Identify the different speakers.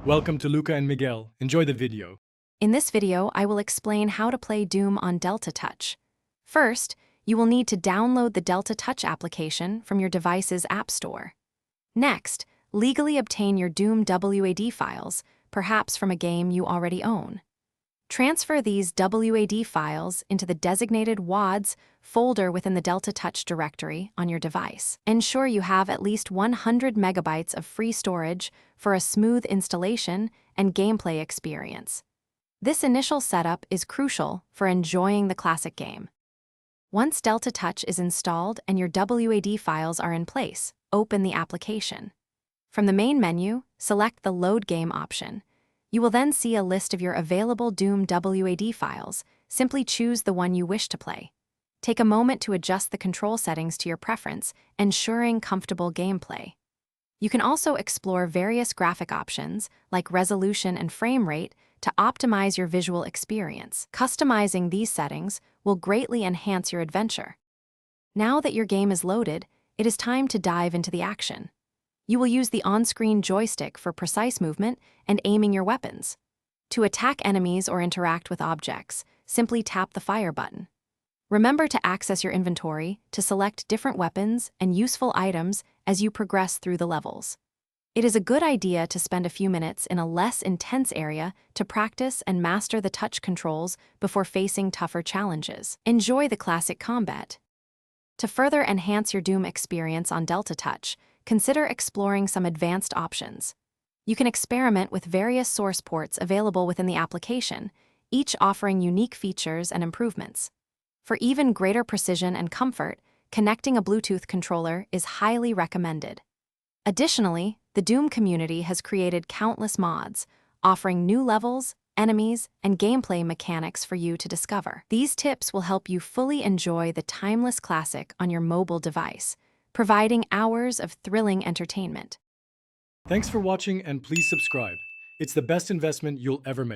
Speaker 1: Welcome to Luca and Miguel. Enjoy the video.
Speaker 2: In this video, I will explain how to play Doom on Delta Touch. First, you will need to download the Delta Touch application from your device's App Store. Next, legally obtain your Doom WAD files, perhaps from a game you already own. Transfer these WAD files into the designated WADs folder within the Delta Touch directory on your device. Ensure you have at least 100 megabytes of free storage for a smooth installation and gameplay experience. This initial setup is crucial for enjoying the classic game. Once Delta Touch is installed and your WAD files are in place, open the application. From the main menu, select the Load Game option. You will then see a list of your available Doom WAD files. Simply choose the one you wish to play. Take a moment to adjust the control settings to your preference, ensuring comfortable gameplay. You can also explore various graphic options, like resolution and frame rate, to optimize your visual experience. Customizing these settings will greatly enhance your adventure. Now that your game is loaded, it is time to dive into the action. You will use the on-screen joystick for precise movement and aiming your weapons. To attack enemies or interact with objects, simply tap the fire button. Remember to access your inventory to select different weapons and useful items as you progress through the levels. It is a good idea to spend a few minutes in a less intense area to practice and master the touch controls before facing tougher challenges. Enjoy the classic combat. To further enhance your Doom experience on Delta Touch, consider exploring some advanced options. You can experiment with various source ports available within the application, each offering unique features and improvements. For even greater precision and comfort, connecting a Bluetooth controller is highly recommended. Additionally, the Doom community has created countless mods, offering new levels, enemies, and gameplay mechanics for you to discover. These tips will help you fully enjoy the timeless classic on your mobile device, providing hours of thrilling entertainment.
Speaker 1: Thanks for watching and please subscribe. It's the best investment you'll ever make.